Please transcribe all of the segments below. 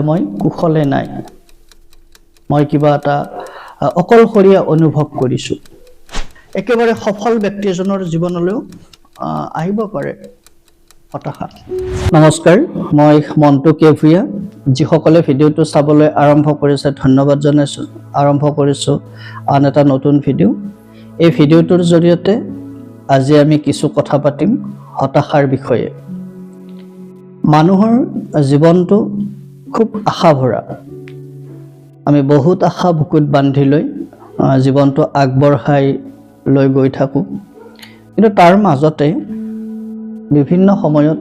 মই কুশলে নাই মই কিবা এটা অকলশৰীয়া অনুভৱ কৰিছো একেবাৰে সফল ব্যক্তি এজনৰ জীৱনলৈও আহিব পাৰে হতাশা নমস্কাৰ মই মন্টু কে ভূঞা যিসকলে ভিডিঅ'টো চাবলৈ আৰম্ভ কৰিছে ধন্যবাদ জনাইছো আৰম্ভ কৰিছো আন এটা নতুন ভিডিঅ' এই ভিডিঅ'টোৰ জৰিয়তে আজি আমি কিছু কথা পাতিম হতাশাৰ বিষয়ে মানুহৰ জীৱনটো খুব আশা ভৰা আমি বহুত আশা বুকুত বান্ধি লৈ জীৱনটো আগবঢ়াই লৈ গৈ থাকো কিন্তু তাৰ মাজতে বিভিন্ন সময়ত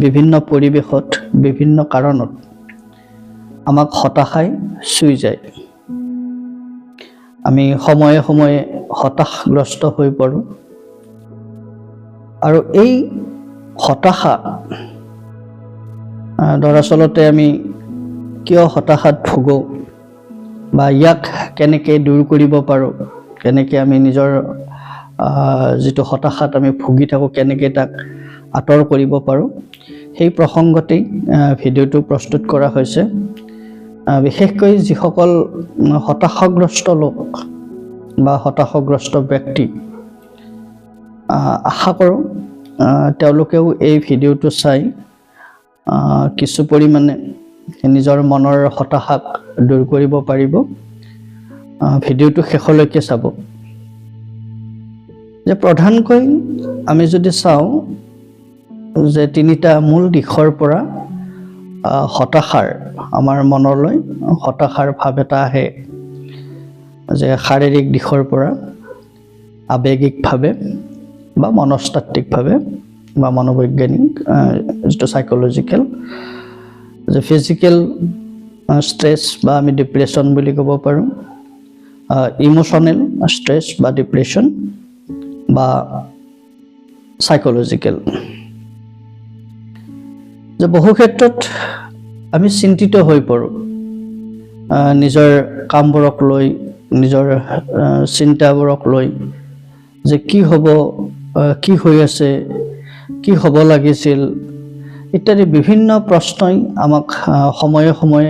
বিভিন্ন পৰিবেশত বিভিন্ন কাৰণত আমাক হতাশাই চুই যায় আমি সময়ে সময়ে হতাশগ্ৰস্ত হৈ পৰো আৰু এই হতাশা দৰাচলতে আমি কিয় হতাশাত ভুগো বা ইয়াক কেনেকৈ দূৰ কৰিব পাৰোঁ কেনেকৈ আমি নিজৰ যিটো হতাশাত আমি ভুগি থাকোঁ কেনেকৈ তাক আঁতৰ কৰিব পাৰোঁ সেই প্ৰসংগতেই ভিডিঅ'টো প্ৰস্তুত কৰা হৈছে বিশেষকৈ যিসকল হতাশাগ্ৰস্ত লোক বা হতাশাগ্ৰস্ত ব্যক্তি আশা কৰোঁ তেওঁলোকেও এই ভিডিঅ'টো চাই কিছু পৰিমাণে নিজৰ মনৰ হতাশাক দূৰ কৰিব পাৰিব ভিডিঅ'টো শেষলৈকে চাব যে প্ৰধানকৈ আমি যদি চাওঁ যে তিনিটা মূল দিশৰ পৰা হতাশাৰ আমাৰ মনলৈ হতাশাৰ ভাৱ এটা আহে যে শাৰীৰিক দিশৰ পৰা আৱেগিকভাৱে বা মনস্তাত্ত্বিকভাৱে বা মনোবৈজ্ঞানিক যিটো সাইকোলজিক্যাল যে ফিজিক্যাল স্ট্ৰেছ বা আমি ডিপ্ৰেশ্যন বুলি ক'ব পাৰোঁ ইমোশ্যনেল স্ট্ৰেছ বা ডিপ্ৰেশ্যন বা সাইকোলজিক্যাল যে বহু ক্ষেত্ৰত আমি চিন্তিত হৈ পৰোঁ নিজৰ কামবোৰক লৈ নিজৰ চিন্তাবোৰক লৈ যে কি হ'ব কি হৈ আছে কি হ'ব লাগিছিল ইত্যাদি বিভিন্ন প্ৰশ্নই আমাক সময়ে সময়ে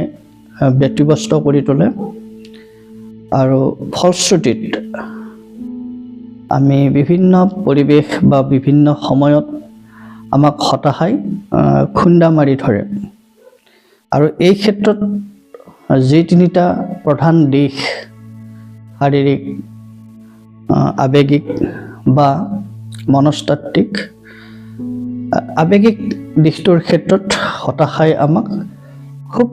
ব্যতিব্যস্ত কৰি তোলে আৰু ফলশ্ৰুতিত আমি বিভিন্ন পৰিৱেশ বা বিভিন্ন সময়ত আমাক হতাশাই খুন্দা মাৰি ধৰে আৰু এই ক্ষেত্ৰত যি তিনিটা প্ৰধান দিশ শাৰীৰিক আৱেগিক বা মনস্তাত্ত্বিক আৱেগিক দিশটোৰ ক্ষেত্ৰত হতাশাই আমাক খুব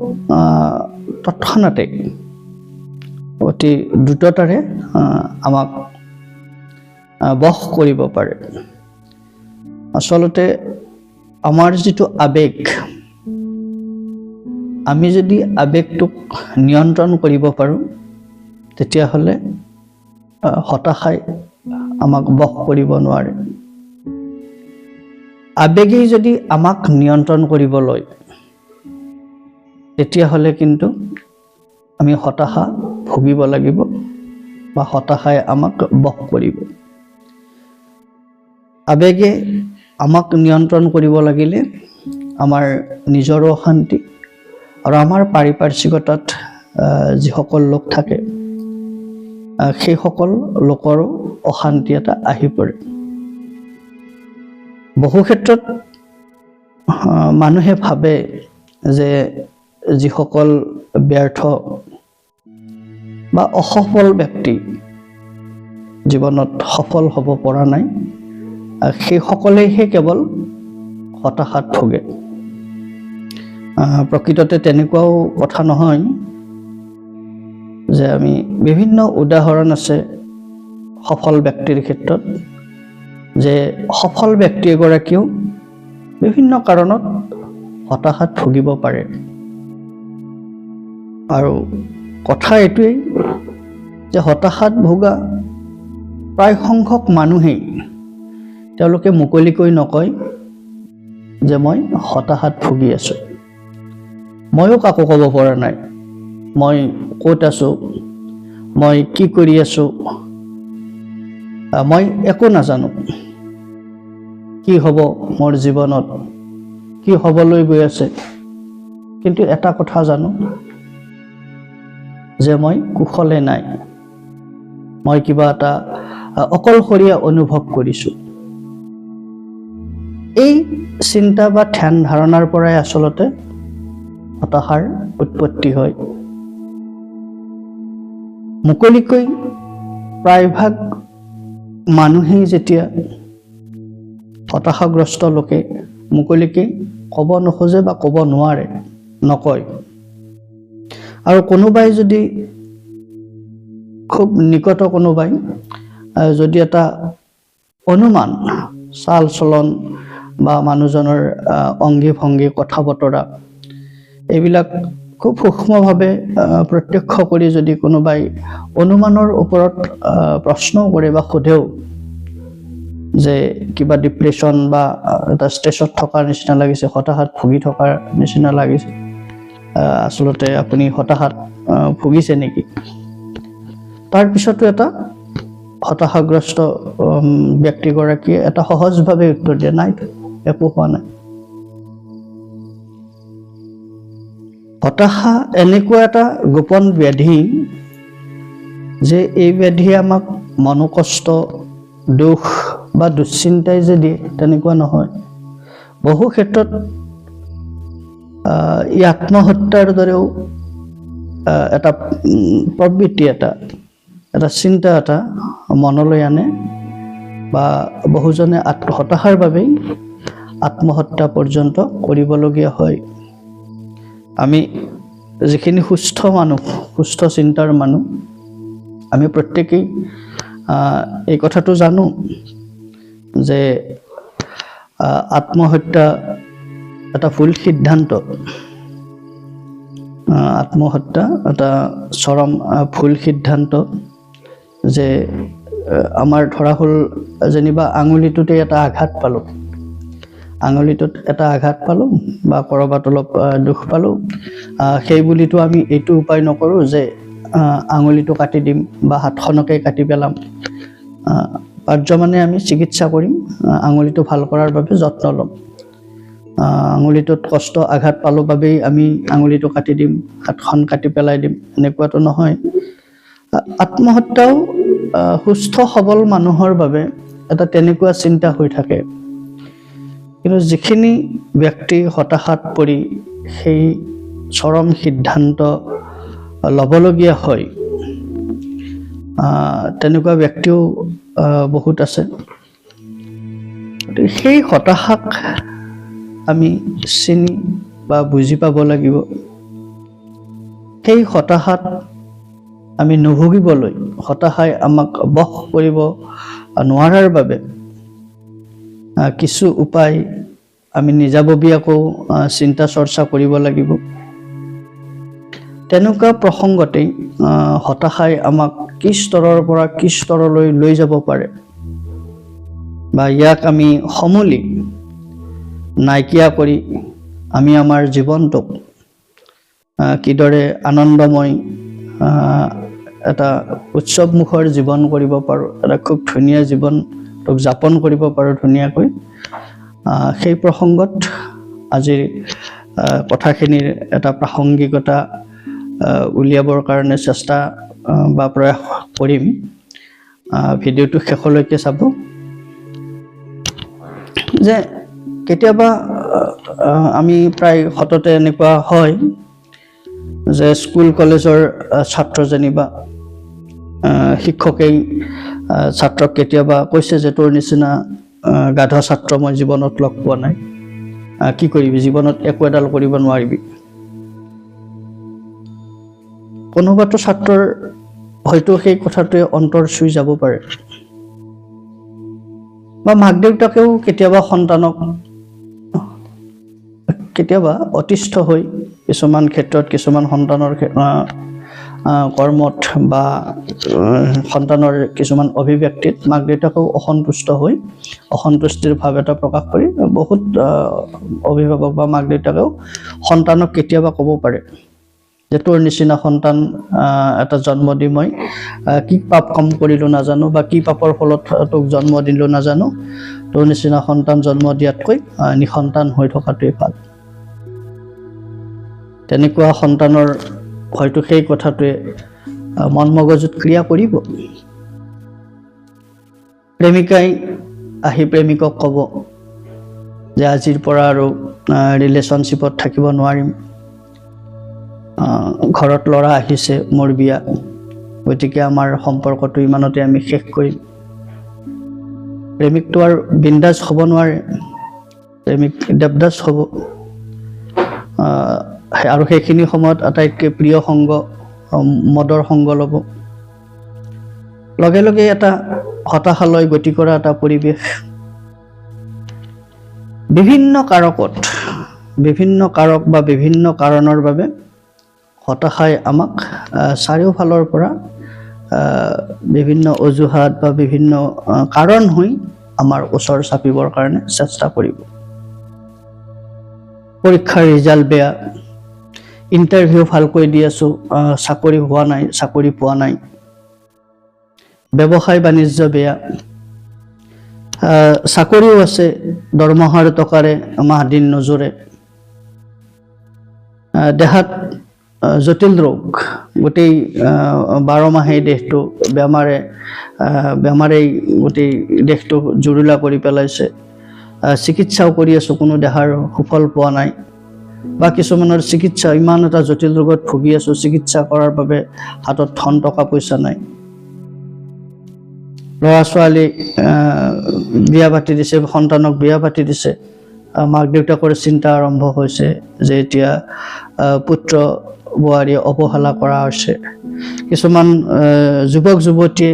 তৎক্ষণাতে অতি দ্ৰুততাৰে আমাক বশ কৰিব পাৰে আচলতে আমাৰ যিটো আৱেগ আমি যদি আৱেগটোক নিয়ন্ত্ৰণ কৰিব পাৰোঁ তেতিয়াহ'লে হতাশাই আমাক বশ কৰিব নোৱাৰে আৱেগেই যদি আমাক নিয়ন্ত্ৰণ কৰিব লয় তেতিয়াহ'লে কিন্তু আমি হতাশা ভুগিব লাগিব বা হতাশাই আমাক বশ কৰিব আৱেগে আমাক নিয়ন্ত্ৰণ কৰিব লাগিলে আমাৰ নিজৰো অশান্তি আৰু আমাৰ পাৰিপাৰ্শ্বিকতাত যিসকল লোক থাকে সেইসকল লোকৰো অশান্তি এটা আহি পৰে বহু ক্ষেত্ৰত মানুহে ভাবে যে যিসকল ব্যৰ্থ বা অসফল ব্যক্তি জীৱনত সফল হ'ব পৰা নাই সেইসকলেহে কেৱল হতাশাত ভোগে প্ৰকৃততে তেনেকুৱাও কথা নহয় যে আমি বিভিন্ন উদাহৰণ আছে সফল ব্যক্তিৰ ক্ষেত্ৰত যে সফল ব্যক্তি এগৰাকীও বিভিন্ন কাৰণত হতাশাত ভুগিব পাৰে আৰু কথা এইটোৱেই যে হতাশাত ভোগা প্ৰায় সংখ্যক মানুহেই তেওঁলোকে মুকলিকৈ নকয় যে মই হতাশাত ভুগি আছোঁ ময়ো কাকো ক'ব পৰা নাই মই ক'ত আছোঁ মই কি কৰি আছোঁ মই একো নাজানো কি হ'ব মোৰ জীৱনত কি হ'বলৈ গৈ আছে কিন্তু এটা কথা জানো যে মই কুশলে নাই, মই কিবা এটা অকলশৰীয়া অনুভৱ কৰিছোঁ। এই চিন্তা বা ধ্যান ধাৰণাৰ পৰাই আচলতে হতাশাৰ উৎপত্তি হয়। মুকলিকৈ প্ৰায়ভাগ মানুহেই যেতিয়া হতাশাগ্ৰস্ত লোকে মুকলিকে ক'ব নোখোজে বা ক'ব নোৱাৰে, নকয়। আৰু কোনোবাই যদি খুব নিকট কোনোবাই যদি এটা অনুমান, চাল চলন বা মানুহজনৰ অংগী ভংগী, কথা বতৰা এইবিলাক খুব সূক্ষ্মভাৱে প্ৰত্যক্ষ কৰি যদি কোনোবাই অনুমানৰ ওপৰত প্ৰশ্ন কৰে বা সোধেও যে কিবা ডিপ্ৰেশ্যন বা এটা ষ্ট্ৰেছত থকাৰ নিচিনা লাগিছে, হতাশাত ভুগি থকাৰ নিচিনা লাগিছে, আচলতে আপুনি হতাশাত ভুগিছে নেকি? তাৰপিছতো এটা হতাশাগ্ৰস্ত ব্যক্তিগৰাকীয়ে এটা সহজভাৱে উত্তৰ দিয়ে, নাই, একো হোৱা নাই। হতাশা এনেকুৱা এটা গোপন ব্যাধি যে এই ব্যাধিয়ে আমাক মনোকষ্ট, দুখ বা দুশ্চিন্তাই যে দিয়ে তেনেকুৱা নহয়। বহু ক্ষেত্ৰত ই আত্মহত্যাৰ দৰেও এটা প্ৰবৃত্তি, এটা চিন্তা এটা মনলৈ আনে বা বহুজনে হতাশাৰ বাবেই আত্মহত্যা পৰ্যন্ত কৰিবলগীয়া হয়। আমি যিখিনি সুস্থ মানুহ, সুস্থ চিন্তাৰ মানুহ, আমি প্ৰত্যেকেই এই কথাটো জানো যে আত্মহত্যা এটা ভুল সিদ্ধান্ত, আত্মহত্যা এটা চৰম ভুল সিদ্ধান্ত। যে আমাৰ ধৰা হ'ল যেনিবা আঙুলিটোতে এটা আঘাত পালোঁ, আঙুলিটোত এটা আঘাত পালোঁ বা ক'ৰবাত অলপ দুখ পালোঁ, সেই বুলিতো আমি এইটো উপায় নকৰোঁ যে আঙুলিটো কাটি দিম বা হাতখনকে কাটি পেলাম। পাৰ্যমানে আমি চিকিৎসা কৰিম, আঙুলিটো ভাল কৰাৰ বাবে যত্ন ল'ম। আঙুলিটোত কষ্ট, আঘাত পালোঁ বাবেই আমি আঙুলিটো কাটি দিম, হাতখন কাটি পেলাই দিম, এনেকুৱাটো নহয়। আত্মহত্যাও সুস্থ সবল মানুহৰ বাবে এটা তেনেকুৱা চিন্তা হৈ থাকে। কিন্তু যিখিনি ব্যক্তি হতাশাত পৰি সেই চৰম সিদ্ধান্ত ল'বলগীয়া হয়, তেনেকুৱা ব্যক্তিও বহুত আছে। সেই হতাশাক আমি চিনি বা বুজি পাব লাগিব। সেই হতাশাত আমি নুভুগিবলৈ, হতাশাই আমাক বশ কৰিব নোৱাৰাৰ বাবে কিছু উপায় আমি নিজাববীয়াকৈ চিন্তা চৰ্চা কৰিব লাগিব। তেনেকুৱা প্ৰসংগতেই হতাশাই আমাক কি স্তৰৰ পৰা কি স্তৰলৈ লৈ যাব পাৰে বা ইয়াক আমি সমূলি নাইকিয়া কৰি আমি আমাৰ জীৱনটোক কিদৰে আনন্দময় এটা উৎসৱমুখৰ জীৱন কৰিব পাৰোঁ, এটা খুব ধুনীয়া জীৱনটোক যাপন কৰিব পাৰোঁ ধুনীয়াকৈ, সেই প্ৰসংগত আজিৰ কথাখিনিৰ এটা প্ৰাসংগিকতা উলিয়াবৰ কাৰণে চেষ্টা বা প্ৰয়াস কৰিম। ভিডিঅ'টো শেষলৈকে চাব। যে কেতিয়াবা আমি প্ৰায় সততে এনেকুৱা হয় যে স্কুল কলেজৰ ছাত্ৰ যেনিবা শিক্ষকেই ছাত্ৰক কেতিয়াবা কৈছে যে তোৰ নিচিনা গাধ ছাত্ৰ মই জীৱনত লগ পোৱা নাই, কি কৰিবি, জীৱনত একো এডাল কৰিব নোৱাৰিবি। কোনোবাটো ছাত্ৰৰ হয়তো সেই কথাটোৱে অন্তৰ চুই যাব পাৰে। বা মাক দেউতাকেও কেতিয়াবা সন্তানক কেতিয়াবা অতিষ্ঠ হৈ কিছুমান ক্ষেত্ৰত, কিছুমান সন্তানৰ কৰ্মত বা সন্তানৰ কিছুমান অভিব্যক্তিত মাক দেউতাকেও অসন্তুষ্ট হৈ অসন্তুষ্টিৰ ভাৱ এটা প্ৰকাশ কৰি বহুত অভিভাৱক বা মাক দেউতাকেও সন্তানক কেতিয়াবা ক'ব পাৰে যে তোৰ নিচিনা সন্তান এটা জন্ম দি মই কি পাপ কাম কৰিলোঁ নাজানো বা কি পাপৰ ফলত তোক জন্ম দিলোঁ নাজানো, তোৰ নিচিনা সন্তান জন্ম দিয়াতকৈ নিসন্তান হৈ থকাটোৱেই ভাল। তেনেকুৱা সন্তানৰ হয়তো সেই কথাটোৱে মন মগজুত ক্ৰিয়া কৰিব। প্ৰেমিকাই আহি প্ৰেমিকক ক'ব যে আজিৰ পৰা আৰু ৰিলেশ্যনশ্বিপত থাকিব নোৱাৰিম, ঘৰত ল'ৰা আহিছে, মোৰ বিয়া, গতিকে আমাৰ সম্পৰ্কটো ইমানতে আমি শেষ কৰিম। প্ৰেমিকটো আৰু বিন্দাছ হ'ব নোৱাৰে, প্ৰেমিক দেৱদাস হ'ব। আৰু সেইখিনি সময়ত আটাইতকৈ প্ৰিয় সংগ মদৰ সংগ ল'ব। লগে লগে এটা হতাশালৈ গতি কৰা এটা পৰিৱেশ। বিভিন্ন কাৰক বা বিভিন্ন কাৰণৰ বাবে হতাশাই আমাক চাৰিওফালৰ পৰা বিভিন্ন অজুহাত বা বিভিন্ন কাৰণ হৈ আমাৰ ওচৰ চাপিবৰ কাৰণে চেষ্টা কৰিব। পৰীক্ষাৰ ৰিজাল্ট বেয়া, ইণ্টাৰভিউ ভালকৈ দি আছোঁ, চাকৰি হোৱা নাই, চাকৰি পোৱা নাই, ব্যৱসায় বাণিজ্য বেয়া, চাকৰিও আছে, দৰমহাৰ টকাৰে মাহ দিন নোজোৰে, দেহাত জটিল ৰোগ, গোটেই 12 মাহেই দেহটো বেমাৰেই গোটেই দেহটো জুৰুলা কৰি পেলাইছে, চিকিৎসাও কৰি আছোঁ, কোনো দেহাৰ সুফল পোৱা নাই, বা কিছুমানৰ চিকিৎসা ইমান এটা জটিল ৰোগত ভুগি আছোঁ, চিকিৎসা কৰাৰ বাবে হাতত ধন টকা পইচা নাই, ল'ৰা ছোৱালী বিয়া পাতি দিছে, সন্তানক বিয়া পাতি দিছে, মাক দেউতাকৰ চিন্তা আৰম্ভ হৈছে যে এতিয়া পুত্ৰ বোৱাৰীয়ে অৱহেলা কৰা হৈছে। কিছুমান যুৱক যুৱতীয়ে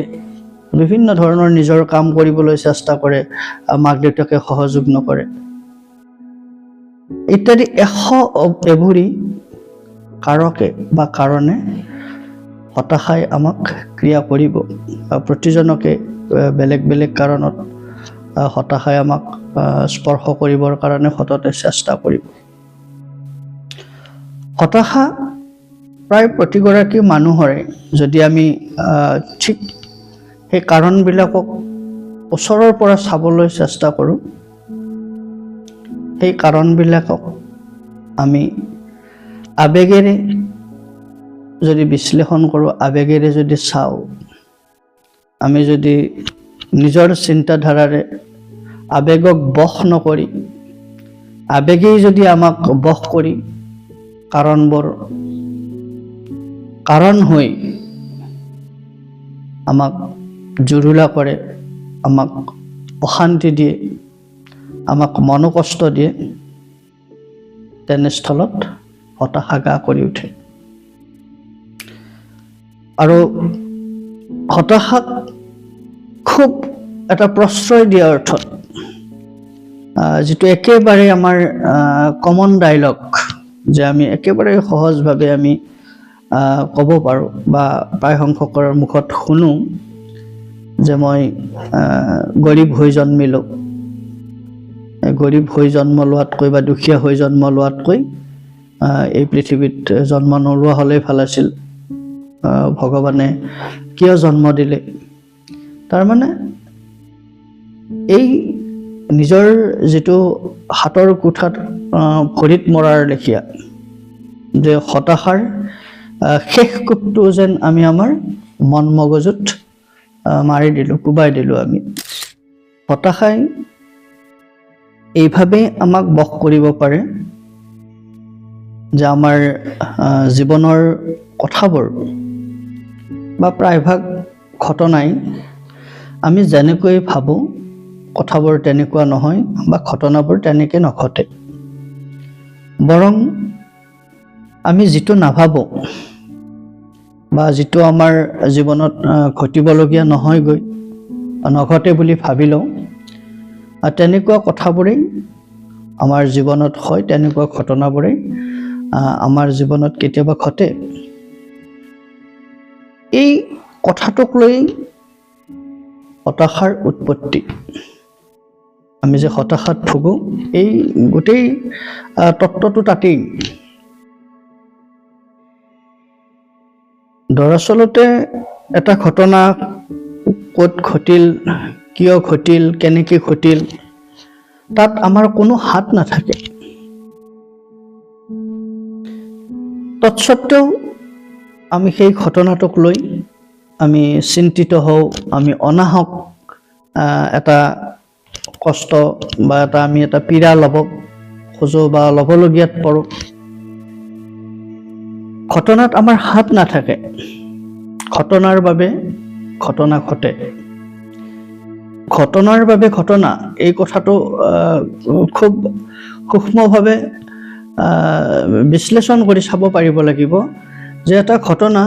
বিভিন্ন ধৰণৰ নিজৰ কাম কৰিবলৈ চেষ্টা কৰে, মাক দেউতাকে সহযোগ নকৰে, ইত্যাদি এভুৰি কাৰকে বা কাৰণে হতাশাই আমাক ক্ৰিয়া কৰিব। প্ৰতিজনকে বেলেগ বেলেগ কাৰণত হতাশাই আমাক স্পৰ্শ কৰিবৰ কাৰণে সততে চেষ্টা কৰিব। হতাশা প্ৰায় প্ৰতিগৰাকী মানুহৰে, যদি আমি ঠিক সেই কাৰণবিলাকক ওচৰৰ পৰা চাবলৈ চেষ্টা কৰোঁ, সেই কাৰণবিলাকক আমি আবেগেৰে যদি বিশ্লেষণ কৰোঁ, আবেগেৰে যদি চাওঁ, আমি যদি নিজৰ চিন্তাধাৰাৰে আবেগক বশ নকৰি, আবেগেই যদি আমাক বশ কৰি কাৰণ হৈ আমাক জুৰুলা কৰে, আমাক অশান্তি দিয়ে, আমাক মনোকষ্ট দিয়ে, তেনেস্থলত হতাশা গা কৰি উঠে। আৰু হতাশাক খুব এটা প্ৰশ্ৰয় দিয়া অৰ্থত, যিটো একেবাৰে আমাৰ কমন ডাইলগ, যে আমি একেবাৰে সহজভাৱে আমি ক'ব পাৰোঁ বা প্ৰায় সংখ্যকৰ মুখত শুনো, যে মই গৰীব হৈ জন্মিলোঁ, গৰীব হৈ জন্ম লোৱাতকৈ বা দুখীয়া হৈ জন্ম লোৱাতকৈ এই পৃথিৱীত জন্ম নোলোৱা হ'লেই ভাল আছিল, ভগৱানে কিয় জন্ম দিলে। তাৰমানে এই নিজৰ যিটো হাতৰ কোঠাত ভৰিত মৰাৰ লেখীয়া, যে হতাশাৰ শেষ কোবটো যেন আমি আমাৰ মন মগজুত মাৰি দিলোঁ, কোবাই দিলোঁ আমি। হতাশাই এইভাৱেই আমাক বশ কৰিব পাৰে যে আমাৰ জীৱনৰ কথাবোৰ বা প্ৰায়ভাগ ঘটনাই আমি যেনেকৈ ভাবোঁ কথাবোৰ তেনেকুৱা নহয়, বা ঘটনাবোৰ তেনেকৈ নঘটে। বৰং আমি যিটো নাভাবোঁ বা যিটো আমাৰ জীৱনত ঘটিবলগীয়া নহয়গৈ, নঘটে বুলি ভাবি লওঁ, তেনেকুৱা কথাবোৰেই আমাৰ জীৱনত হয়, তেনেকুৱা ঘটনাবোৰেই আমাৰ জীৱনত কেতিয়াবা ঘটে। এই কথাটোক লৈ হতাশাৰ উৎপত্তি। আমি যে হতাশাত ভুগোঁ, এই গোটেই তত্ত্বটো তাতেই। দৰাচলতে এটা ঘটনা ক'ত ঘটিল, কিয় ঘটিল, কেনেকৈ ঘটিল, তাত আমাৰ কোনো হাত নাথাকে। তৎসত্ত্বেও আমি সেই ঘটনাটোক লৈ আমি চিন্তিত হওঁ, আমি অনাহক এটা কষ্ট বা আমি এটা পীড়া ল'ব খোজো বা ল'বলগীয়াত পৰোঁ। ঘটনাত আমাৰ হাত নাথাকে, ঘটনাৰ বাবে ঘটনা ঘটে। ঘটনাৰ বাবে ঘটনা, এই কথাটো খুব সূক্ষ্মভাৱে বিশ্লেষণ কৰি চাব পাৰিব লাগিব যে এটা ঘটনা,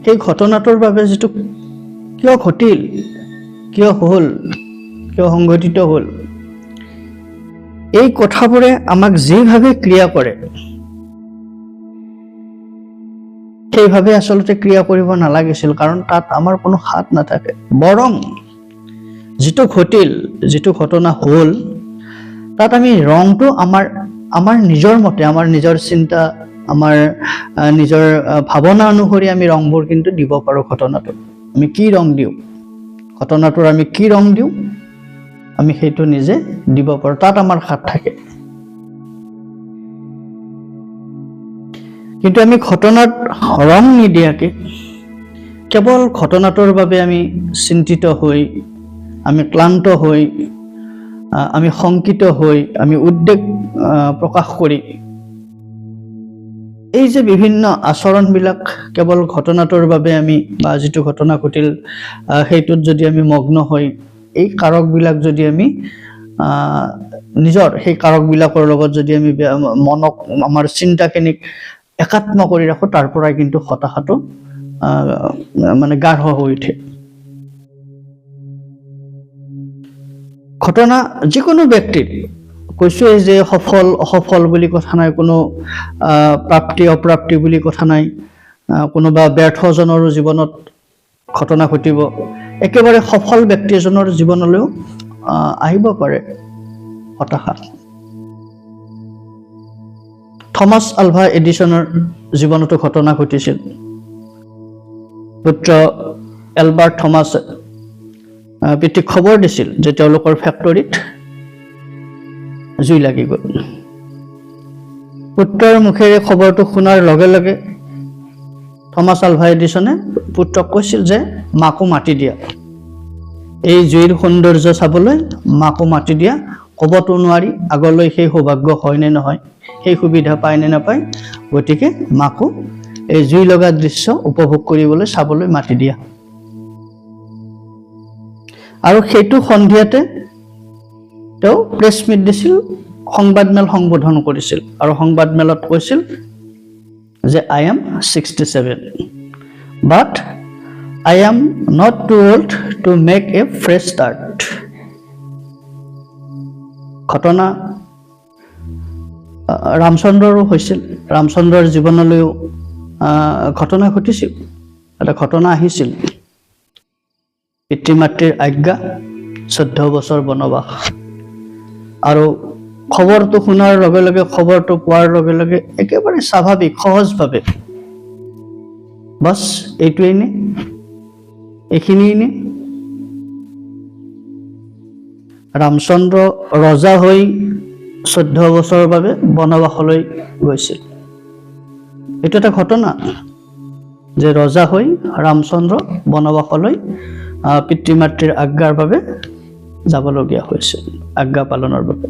সেই ঘটনাটোৰ বাবে যিটো কিয় ঘটিল, কিয় হ'ল, কিয় সংঘটিত হ'ল, এই কথাবোৰে আমাক যিভাৱে ক্ৰিয়া কৰে সেইভাৱে আচলতে ক্ৰিয়া কৰিব নালাগিছিল, কাৰণ তাত আমাৰ কোনো হাত নাথাকে। বৰং যিটো ঘটিল, যিটো ঘটনা হ'ল, তাত আমি ৰংটো আমাৰ নিজৰ মতে, আমাৰ নিজৰ চিন্তা, আমাৰ নিজৰ ভাৱনা অনুসৰি আমি ৰংবোৰ কিন্তু দিব পাৰোঁ। ঘটনাটোত আমি কি ৰং দিওঁ, ঘটনাটোৰ আমি কি ৰং দিওঁ, আমি সেইটো নিজে দিব পাৰোঁ, তাত আমাৰ হাত থাকে। কিন্তু আমি ঘটনাত ৰং নিদিয়াকে কেৱল ঘটনাটোৰ বাবে আমি চিন্তিত হৈ, আমি ক্লান্ত হৈ, আমি শংকিত হৈ, আমি উদ্বেগ প্ৰকাশ কৰি এই যে বিভিন্ন আচৰণবিলাক কেৱল ঘটনাটোৰ বাবে আমি বা যিটো ঘটনা ঘটিল সেইটোত যদি আমি মগ্ন হৈ এই কাৰকবিলাক যদি আমি নিজৰ সেই কাৰকবিলাকৰ লগত যদি আমি মনক, আমাৰ চিন্তাখিনিক একাত্ম কৰি ৰাখোঁ, তাৰ পৰাই কিন্তু হতাশাটো মানে গাঢ় হৈ উঠে। ঘটনা যিকোনো ব্যক্তিৰ, কৈছোঁৱেই যে সফল অসফল বুলি কথা নাই, কোনো প্ৰাপ্তি অপ্ৰাপ্তি বুলি কথা নাই, কোনোবা ব্যৰ্থজনৰো জীৱনত ঘটনা ঘটিব, একেবাৰে সফল ব্যক্তি এজনৰ জীৱনলৈও আহিব পাৰে হতাশা। থমাছ আলভা এডিছনৰ জীৱনতো ঘটনা ঘটিছিল। পুত্ৰ এলবাৰ্ট থমাছে পিতৃক খবৰ দিছিল যে তেওঁলোকৰ ফেক্টৰীত জুই লাগি গ'ল। পুত্ৰৰ মুখেৰে খবৰটো শুনাৰ লগে লগে থমাছ আলভা এডিছনে পুত্ৰক কৈছিল যে মাকো মাতি দিয়া, এই জুইৰ সৌন্দৰ্য চাবলৈ মাকো মাতি দিয়া। ক'বতো নোৱাৰি আগলৈ সেই সৌভাগ্য হয় নে নহয়, সেই সুবিধা পায় নে নাপায়, গতিকে মাকো এই জুই লগা দৃশ্য উপভোগ কৰিবলৈ, চাবলৈ মাতি দিয়া। আৰু সেইটো সন্ধিয়াতে তেওঁ প্ৰেছ মিট দিছিল, সংবাদমেল সম্বোধন কৰিছিল, আৰু সংবাদমেলত কৈছিল যে I am 67 but I am not too old to make a fresh start. ঘটনা ৰামচন্দ্ৰৰো হৈছিল, ৰামচন্দ্ৰৰ জীৱনলৈও ঘটনা ঘটিছিল, এটা ঘটনা আহিছিল। পিতৃ মাতৃৰ আজ্ঞা, 14 বছৰ বনবাস, আৰু খবৰটো শুনাৰ লগে লগে, খবৰটো পোৱাৰ লগে লগে একেবাৰে স্বাভাৱিক সহজভাৱে বাছ এইটোৱেই নে, এইখিনিয়েই নে। ৰামচন্দ্ৰ ৰজা হৈ 14 বছৰৰ বাবে বনবাসলৈ গৈছিল। এইটো এটা ঘটনা যে ৰজা হৈ ৰামচন্দ্ৰ বনবাসলৈ পিতৃ মাতৃৰ আজ্ঞাৰ বাবে যাবলগীয়া হৈছিল, আজ্ঞা পালনৰ বাবে।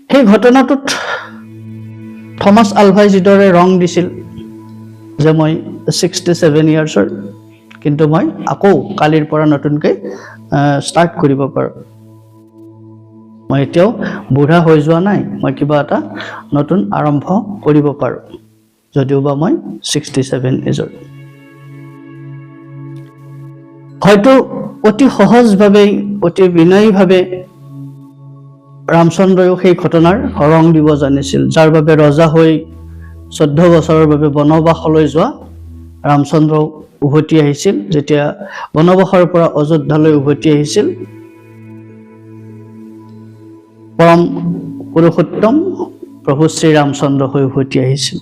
সেই ঘটনাটোত থমাছ আলভাই যিদৰে ৰং দিছিল যে মই 67 ইয়াৰ্ছৰ, কিন্তু মই আকৌ কালিৰ পৰা নতুনকৈ ষ্টাৰ্ট কৰিব পাৰোঁ, মই এতিয়াও বুঢ়া হৈ যোৱা নাই, মই কিবা এটা নতুন আৰম্ভ কৰিব পাৰোঁ, যদিওবা মই 67 এজৰ। হয়তো অতি সহজভাৱে, অতি বিনয়ীভাৱে ৰামচন্দ্ৰয়ো সেই ঘটনাৰ ৰং দিব জানিছিল, যাৰ বাবে ৰজা হৈ 14 বছৰৰ বাবে বনবাসলৈ যোৱা ৰামচন্দ্ৰ উভতি আহিছিল। যেতিয়া বনবাসৰ পৰা অযোধ্যালৈ উভতি আহিছিল, পৰম পুৰুষোত্তম প্ৰভু শ্ৰীৰামচন্দ্ৰ হৈ উভতি আহিছিল।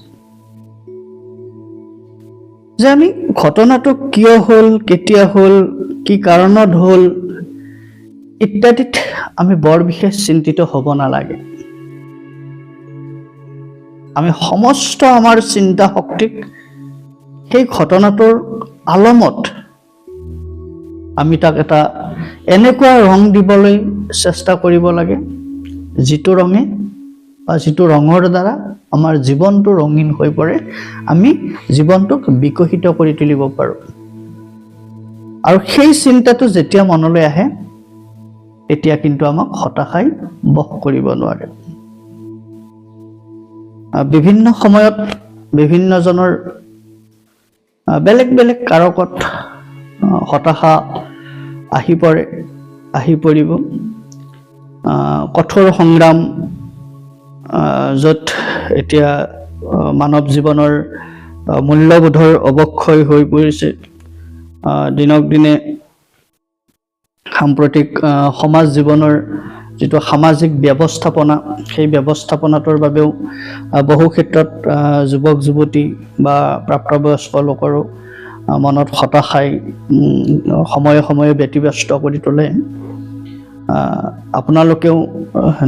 যে আমি ঘটনাটো কিয় হ'ল, কেতিয়া হ'ল, কি কাৰণত হ'ল ইত্যাদিত আমি বৰ বিশেষ চিন্তিত হ'ব নালাগে। আমি সমস্ত আমাৰ চিন্তা শক্তিক সেই ঘটনাটোৰ আলমত আমি তাক এটা এনেকুৱা ৰং দিবলৈ চেষ্টা কৰিব লাগে যিটো ৰঙে বা যিটো ৰঙৰ দ্বাৰা আমাৰ জীৱনটো ৰঙীন হৈ পৰে, আমি জীৱনটোক বিকশিত কৰি তুলিব পাৰোঁ। আৰু সেই চিন্তাটো যেতিয়া মনলৈ আহে তেতিয়া কিন্তু আমাক হতাশাই বশ কৰিব নোৱাৰে। বিভিন্ন সময়ত বিভিন্নজনৰ বেলেগ বেলেগ কাৰকত হতাশা আহি পৰিব। কঠোৰ সংগ্ৰাম, য'ত এতিয়া মানৱ জীৱনৰ মূল্যবোধৰ অৱক্ষয় হৈ পৰিছে। দিনক দিনে সাম্প্ৰতিক সমাজ জীৱনৰ যিটো সামাজিক ব্যৱস্থাপনা, সেই ব্যৱস্থাপনাটোৰ বাবেও বহু ক্ষেত্ৰত যুৱক যুৱতী বা প্ৰাপ্তবয়স্ক লোকৰো মনত হতাশাই সময়ে সময়ে ব্যতিব্যস্ত কৰি তোলে। আপোনালোকেও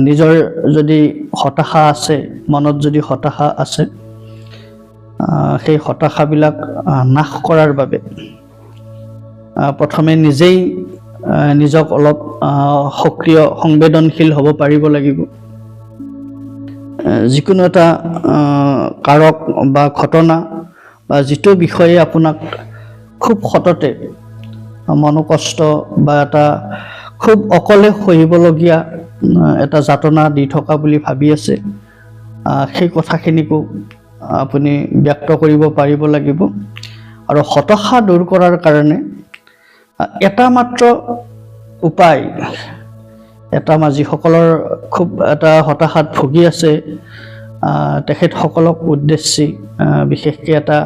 নিজৰ যদি হতাশা আছে, মনত যদি হতাশা আছে, সেই হতাশাবিলাক নাশ কৰাৰ বাবে প্ৰথমে নিজেই নিজক অলপ সক্ৰিয় সংবেদনশীল হ'ব পাৰিব লাগিব। যিকোনো এটা কাৰক বা ঘটনা বা যিটো বিষয়ে আপোনাক খুব সততে মনোকষ্ট বা এটা খুব অকলে সহিবলগীয়া এটা যাতনা দি থকা বুলি ভাবি আছে, সেই কথাখিনিকো আপুনি ব্যক্ত কৰিব পাৰিব লাগিব। আৰু হতাশা দূৰ কৰাৰ কাৰণে এটা মাত্ৰ উপায়, যিসকলৰ খুব এটা হতাশাত ভুগি আছে তেখেতসকলক উদ্দেশ্যি বিশেষকৈ এটা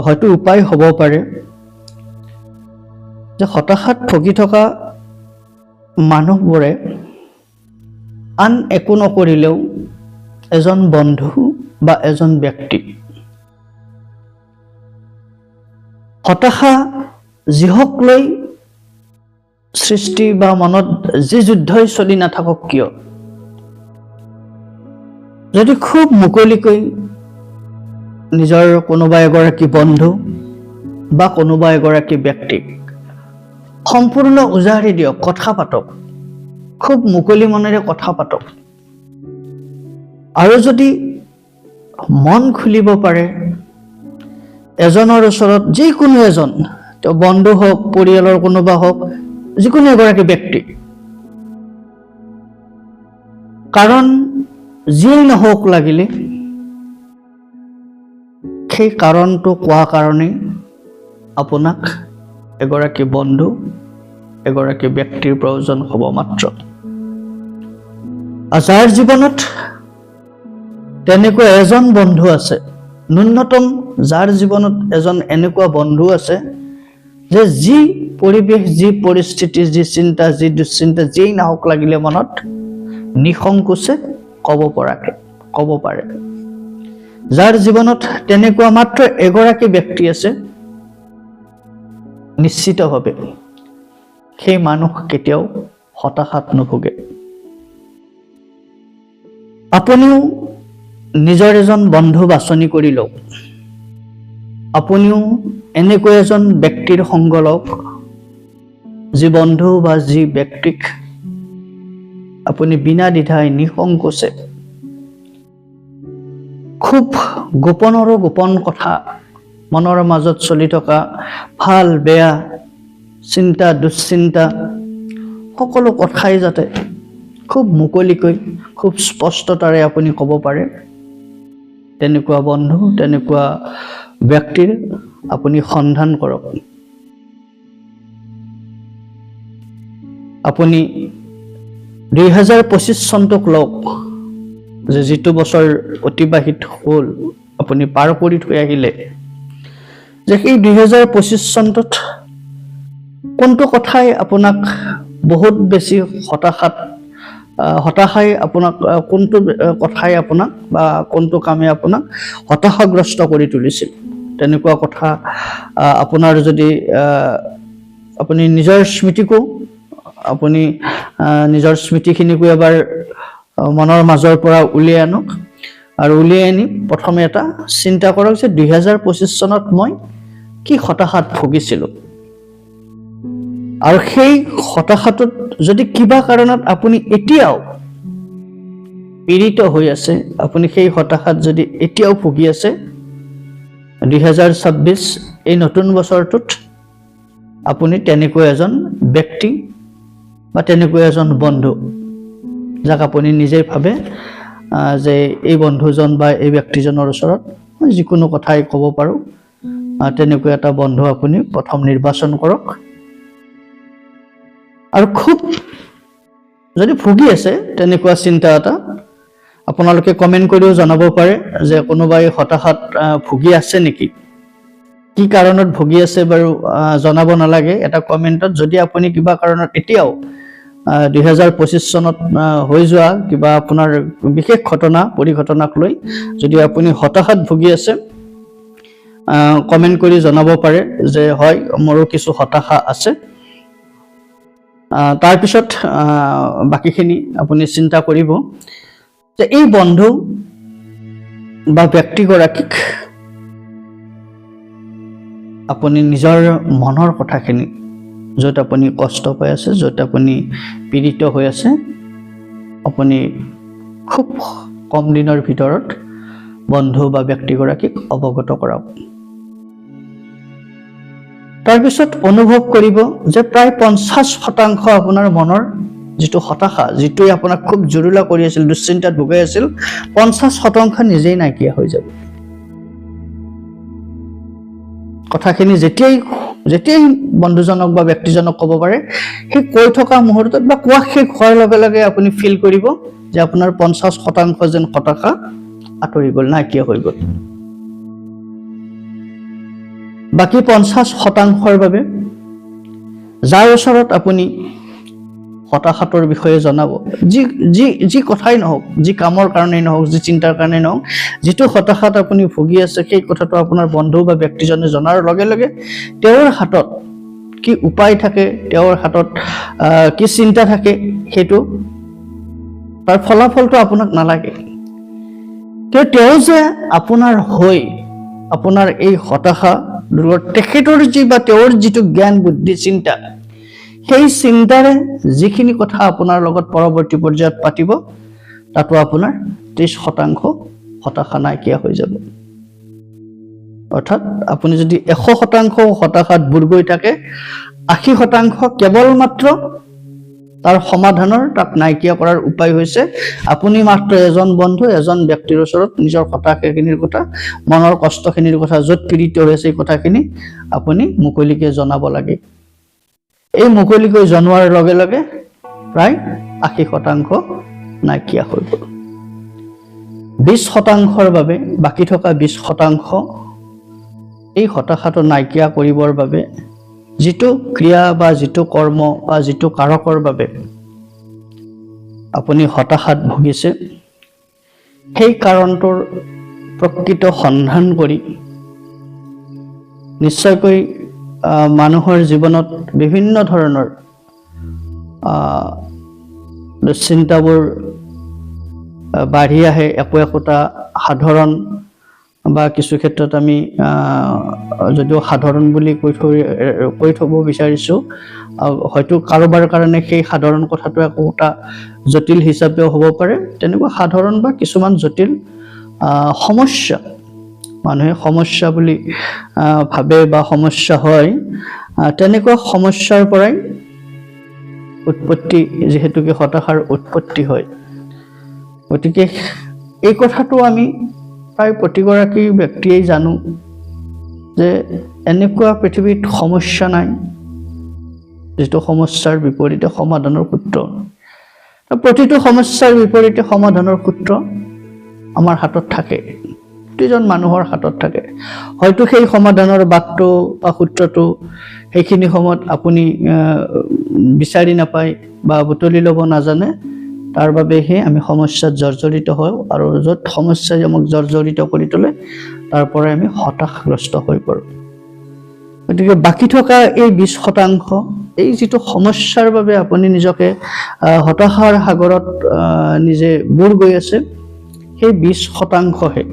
হয়তো উপায় হ'ব পাৰে যে হতাশাত ভুগি থকা মানুহবোৰে আন একো নকৰিলেও এজন বন্ধু বা এজন ব্যক্তি, হতাশা যিহক লৈ সৃষ্টি বা মনত যি যুদ্ধই চলি নাথাকক কিয়, যদি খুব মুকলিকৈ নিজৰ কোনোবা এগৰাকী বন্ধু বা কোনোবা এগৰাকী ব্যক্তিক সম্পূৰ্ণ উজাৰি দিয়ক, কথা পাতক, খুব মুকলি মনেৰে কথা পাতক। আৰু যদি মন খুলিব পাৰে এজনৰ ওচৰত, যিকোনো এজন, তেওঁ বন্ধু হওক, পৰিয়ালৰ কোনোবা হওক, যিকোনো এগৰাকী ব্যক্তি, কাৰণ যিয়েই নহওক লাগিলে সেই কাৰণটো কোৱা কাৰণেই আপোনাক এগৰাকী বন্ধু, এগৰাকী ব্যক্তিৰ প্ৰয়োজন হ'ব মাত্ৰ। যাৰ জীৱনত তেনেকুৱা এজন বন্ধু আছে, ন্যূনতম যাৰ জীৱনত এজন এনেকুৱা বন্ধু আছে যে যি পৰিৱেশ, যি পৰিস্থিতি, যি চিন্তা, যি দুশ্চিন্তা যিয়েই নাহক লাগিলে মনত নিসংকোচে ক'ব পাৰে। যাৰ জীৱনত তেনেকুৱা মাত্ৰ এগৰাকী ব্যক্তি আছে, নিশ্চিতভাৱে সেই মানুহ কেতিয়াও হতাশাত নুভোগে। আপুনিও নিজৰ এজন বন্ধু বাছনি কৰি লওক। আপুনিও এনেকৈ এজন ব্যক্তিৰ সংগ লওক, যি বন্ধু বা যি ব্যক্তিক আপুনি বিনা দ্বিধাই নিসংকোচে খুব গোপনৰো গোপন কথা, মনৰ মাজত চলি থকা ভাল বেয়া চিন্তা দুশ্চিন্তা সকলো কথাই যাতে খুব মুকলিকৈ, খুব স্পষ্টতাৰে আপুনি ক'ব পাৰে, তেনেকুৱা বন্ধু, তেনেকুৱা ব্যক্তিৰ আপুনি সন্ধান কৰক। আপুনি 2025 চনটোক লওক, যে যিটো বছৰ অতিবাহিত হ'ল, আপুনি পাৰ কৰি থৈ আহিলে, যে সেই 2025 চনটোত কোনটো কথাই আপোনাক বহুত বেছি হতাশাই আপোনাক, কোনটো কথাই আপোনাক বা কোনটো কামে আপোনাক হতাশাগ্ৰস্ত কৰি তুলিছিল, তেনেকুৱা কথা আপোনাৰ যদি আপুনি নিজৰ স্মৃতিকো, আপুনি নিজৰ স্মৃতিখিনিকো এবাৰ মনৰ মাজৰ পৰা উলিয়াই আনক। আৰু উলিয়াই আনি প্ৰথমে এটা চিন্তা কৰক যে 2025 চনত মই কি হতাশাত ভুগিছিলোঁ, আৰু সেই হতাশাটোত যদি কিবা কাৰণত আপুনি এতিয়াও পীড়িত হৈ আছে, আপুনি সেই হতাশাত যদি এতিয়াও ভুগি আছে, 2026 এই নতুন বছৰটোত আপুনি তেনেকৈ এজন ব্যক্তি বা তেনেকৈ এজন বন্ধু, যাক আপুনি নিজেই ভাবে যে এই বন্ধুজন বা এই ব্যক্তিজনৰ ওচৰত মই যিকোনো কথাই ক'ব পাৰোঁ, তেনেকৈ এটা বন্ধু আপুনি প্ৰথম নিৰ্বাচন কৰক। আৰু খুব যদি ভুগি আছে তেনেকুৱা চিন্তা এটা, আপোনালোকে কমেণ্ট কৰিও জনাব পাৰে যে কোনোবাই হতাশাত ভুগি আছে নেকি, কি কাৰণত ভুগি আছে বাৰু জনাব নালাগে এটা কমেণ্টত। যদি আপুনি কিবা কাৰণত এতিয়াও 2025 চনত হৈ যোৱা কিবা আপোনাৰ বিশেষ ঘটনা পৰিঘটনাক লৈ যদি আপুনি হতাশাত ভুগি আছে, কমেণ্ট কৰি জনাব পাৰে যে হয় মোৰো কিছু হতাশা আছে। তাৰপিছত বাকীখিনি আপুনি চিন্তা কৰিব যে এই বন্ধু বা ব্যক্তিগৰাকীক আপুনি নিজৰ মনৰ কথাখিনি, য'ত আপুনি কষ্ট পাই আছে, য'ত আপুনি পীড়িত হৈ আছে, আপুনি খুব কম দিনৰ ভিতৰত বন্ধু বা ব্যক্তিগৰাকীক অৱগত কৰাওক। তাৰপিছত অনুভৱ কৰিব যে প্ৰায় 50% আপোনাৰ মনৰ যিটো হতাশা, যিটোৱে আপোনাক খুব জুৰুলা কৰি আছিল, দুশ্চিন্তাত ভুগাই আছিল, 50% নিজেই নাইকিয়া হৈ যাব। কথাখিনি যেতিয়াই বন্ধুজনক বা ব্যক্তিজনক ক'ব পাৰে, সেই কৈ থকা মুহূৰ্তত বা কোৱা শেষ হোৱাৰ লগে লগে আপুনি ফিল কৰিব যে আপোনাৰ 50% যেন হতাশা আঁতৰি গ'ল, নাইকিয়া হৈ গ'ল। বাকী 50%ৰ বাবে যাৰ ওচৰত আপুনি হতাশাটোৰ বিষয়ে জনাব, যি কথাই নহওক, যি কামৰ কাৰণেই নহওক, যি চিন্তাৰ কাৰণেই নহওক, যিটো হতাশাত আপুনি ভুগি আছে, সেই কথাটো আপোনাৰ বন্ধু বা ব্যক্তিজনে জনাৰ লগে লগে তেওঁৰ হাতত কি উপায় থাকে, তেওঁৰ হাতত কি চিন্তা থাকে, সেইটো তাৰ ফলাফলটো আপোনাক নালাগে। কিয় তেওঁ যে আপোনাৰ হৈ আপোনাৰ এই হতাশা তেখেতৰ তেওঁৰ যিটো জ্ঞান বুদ্ধি চিন্তা, সেই চিন্তাৰে যিখিনি কথা আপোনাৰ লগত পৰৱৰ্তী পৰ্যায়ত পাতিব, তাতো আপোনাৰ 30% হতাশা নাইকিয়া হৈ যাব। অৰ্থাৎ আপুনি যদি 100% হতাশাত বুৰ গৈ থাকে, 80% কেৱল মাত্ৰ তাৰ সমাধানৰ, তাক নাইকিয়া কৰাৰ উপায় হৈছে আপুনি মাত্ৰ এজন বন্ধু, এজন ব্যক্তিৰ ওচৰত নিজৰ হতাশাখিনিৰ কথা, মনৰ কষ্টখিনিৰ কথা, য'ত পীড়িত হৈছে এই কথাখিনি আপুনি মুকলিকে জনাব লাগে। এই মুকলিকৈ জনোৱাৰ লগে লগে প্ৰায় 80% নাইকিয়া হৈ গ'ল। 20%ৰ বাবে, বাকী থকা 20% এই হতাশাটো নাইকিয়া কৰিবৰ বাবে যিটো ক্ৰিয়া বা যিটো কৰ্ম বা যিটো কাৰকৰ বাবে আপুনি হতাশাত ভুগিছে, সেই কাৰণটোৰ প্ৰকৃত সন্ধান কৰি নিশ্চয়কৈ মানুহৰ জীৱনত বিভিন্ন ধৰণৰ চিন্তাবোৰ বাঢ়ি আহে। একোটা সাধাৰণ বা কিছু ক্ষেত্ৰত আমি যদিও সাধাৰণ বুলি কৈ থ'ব বিচাৰিছোঁ, হয়তো কাৰোবাৰ কাৰণে সেই সাধাৰণ কথাটো একোটা জটিল হিচাপেও হ'ব পাৰে। তেনেকুৱা সাধাৰণ বা কিছুমান জটিল সমস্যা, মানুহে সমস্যা বুলি ভাবে বা সমস্যা হয়, তেনেকুৱা সমস্যাৰ পৰাই উৎপত্তি, যিহেতুকে হতাশাৰ উৎপত্তি হয়। গতিকে এই কথাটো আমি প্ৰায় প্ৰতিগৰাকী ব্যক্তিয়েই জানো যে এনেকুৱা পৃথিৱীত সমস্যা নাই যিটো সমস্যাৰ বিপৰীতে সমাধানৰ সূত্ৰ। প্ৰতিটো সমস্যাৰ বিপৰীতে সমাধানৰ সূত্ৰ আমাৰ হাতত থাকে, প্ৰতিজন মানুহৰ হাতত থাকে। হয়তো সেই সমাধানৰ বাটটো বা সূত্ৰটো সেইখিনি সময়ত আপুনি বিচাৰি নাপায় বা বুটলি ল'ব নাজানে, তাৰ বাবেহে আমি সমস্যাত জৰ্জৰিত হওঁ, আৰু য'ত সমস্যাই আমাক জৰ্জৰিত কৰি তোলে তাৰ পৰাই আমি হতাশগ্ৰস্ত হৈ পৰোঁ। গতিকে বাকী থকা এই 20%, এই যিটো সমস্যাৰ বাবে আপুনি নিজকে হতাশাৰ সাগৰত নিজে বুৰ গৈ আছে, সেই 20%হে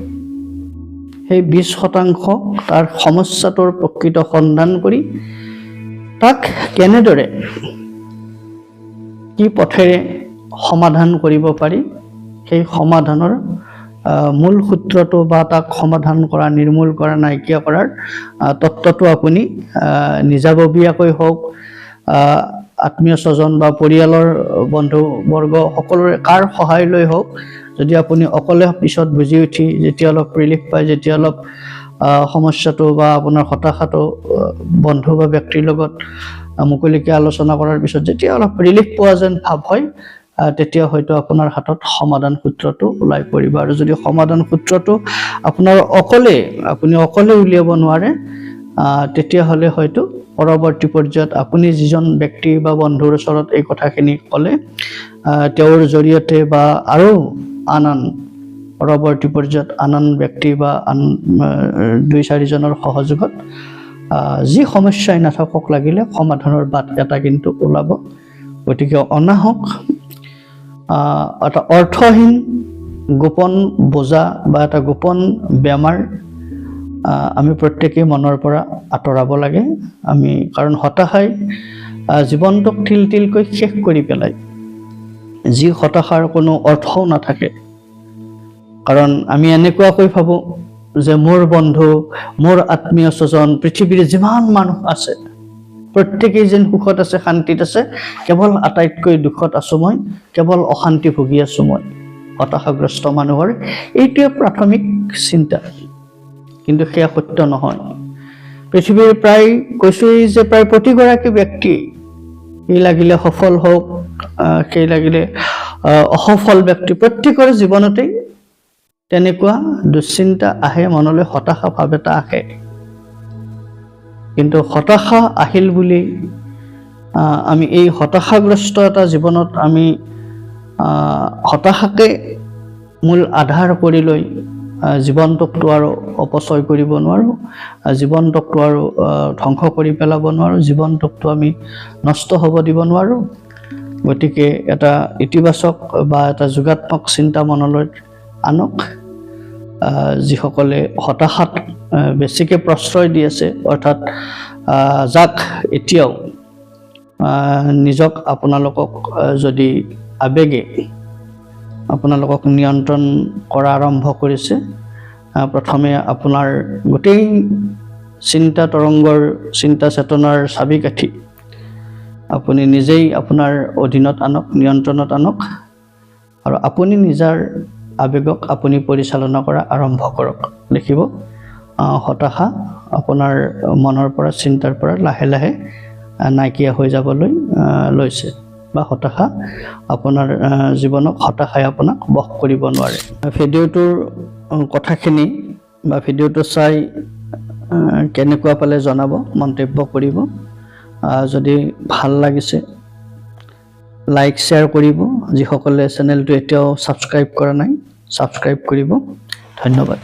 সেই 20% তাৰ সমস্যাটোৰ প্ৰকৃত সন্ধান কৰি তাক কেনেদৰে কি পথেৰে সমাধান কৰিব পাৰি সেই সমাধানৰ মূল সূত্ৰটো বা তাক সমাধান কৰা, নিৰ্মূল কৰা, নাইকিয়া কৰাৰ তত্ত্বটো আপুনি নিজাববীয়াকৈ হওক, আত্মীয় স্বজন বা পৰিয়ালৰ বন্ধুবৰ্গ সকলোৰে কাৰ সহায় লৈ হওক, যদি আপুনি অকলে পিছত বুজি উঠি যেতিয়া অলপ ৰিলিফ পায়, যেতিয়া অলপ সমস্যাটো বা আপোনাৰ হতাশাটো বন্ধু বা ব্যক্তিৰ লগত মুকলিকে আলোচনা কৰাৰ পিছত যেতিয়া অলপ ৰিলিফ পোৱা যেন ভাৱ হয়, তেতিয়া হয়তো আপোনাৰ হাতত সমাধান সূত্ৰটো ওলাই পৰিব। আৰু যদি সমাধান সূত্ৰটো আপুনি অকলে উলিয়াব নোৱাৰে, তেতিয়াহ'লে হয়তো পৰৱৰ্তী পৰ্যায়ত আপুনি যিজন ব্যক্তি বা বন্ধুৰ ওচৰত এই কথাখিনি ক'লে, তেওঁৰ জৰিয়তে বা আৰু আন পৰৱৰ্তী পৰ্যায়ত আন ব্যক্তি বা আন 2-4জনৰ সহযোগত যি সমস্যাই নাথাকক লাগিলে সমাধানৰ বাট এটা কিন্তু ওলাব। গতিকে অনাহক এটা অৰ্থহীন গোপন বোজা বা এটা গোপন বেমাৰ আমি প্ৰত্যেকেই মনৰ পৰা আঁতৰাব লাগে। কাৰণ হতাশাই জীৱনটোক তিল তিলকৈ শেষ কৰি পেলায়, যি হতাশাৰ কোনো অৰ্থও নাথাকে। কাৰণ আমি এনেকুৱাকৈ ভাবোঁ যে মোৰ বন্ধু, মোৰ আত্মীয় স্বজন, পৃথিৱীৰ যিমান মানুহ আছে প্ৰত্যেকেই যেন সুখত আছে, শান্তিত আছে, কেৱল আটাইতকৈ দুখত আছোঁ মই, কেৱল অশান্তি ভুগি আছোঁ মই। হতাশাগ্ৰস্ত মানুহৰ এইটোৱে প্ৰাথমিক চিন্তা, কিন্তু সেয়া সত্য নহয়। পৃথিৱীৰ প্ৰায় প্ৰতিগৰাকী ব্যক্তি, সেই লাগিলে সফল হওক, সেই লাগিলে অসফল ব্যক্তি, প্ৰত্যেকৰে জীৱনতেই তেনেকুৱা দুশ্চিন্তা আহে মনলৈ, হতাশা ভাৱ এটা আহে। কিন্তু হতাশা আহিল বুলি আমি এই হতাশাগ্ৰস্ত এটা জীৱনত আমি হতাশাকে মূল আধাৰ কৰি লৈ জীৱনটোকটো আৰু অপচয় কৰিব নোৱাৰোঁ, জীৱনটোকটো আৰু ধ্বংস কৰি পেলাব নোৱাৰোঁ, জীৱনটোকটো আমি নষ্ট হ'ব দিব নোৱাৰোঁ। গতিকে এটা ইতিবাচক বা এটা যোগাত্মক চিন্তা মনলৈ আনক। যিসকলে হতাশাত বেছিকৈ প্ৰশ্ৰয় দি আছে, অৰ্থাৎ যাক এতিয়াও নিজক আপোনালোকক যদি আবেগে আপোনালোকক নিয়ন্ত্ৰণ কৰা আৰম্ভ কৰিছে, প্ৰথমে আপোনাৰ গোটেই চিন্তা তৰংগৰ, চিন্তা চেতনাৰ চাবিকাঠি আপুনি নিজেই আপোনাৰ অধীনত আনক, নিয়ন্ত্ৰণত আনক, আৰু আপুনি নিজৰ আবেগক আপুনি পৰিচালনা কৰা আৰম্ভ কৰক। দেখিব হতাশা আপোনাৰ মনৰ পৰা, চিন্তাৰ পৰা লাহে লাহে নাইকিয়া হৈ যাবলৈ লৈছে, বা হতাশা আপোনাৰ জীৱনক, হতাশাই আপোনাক বশ কৰিব নোৱাৰে। ভিডিঅ'টোৰ কথাখিনি বা ভিডিঅ'টো চাই কেনেকুৱা পালে জনাব, মন্তব্য কৰিব। যদি ভাল লাগিছে লাইক শ্বেয়াৰ কৰিব। যিসকলে চেনেলটো এতিয়াও ছাবস্ক্ৰাইব কৰা নাই, ছাবস্ক্ৰাইব কৰিব। ধন্যবাদ।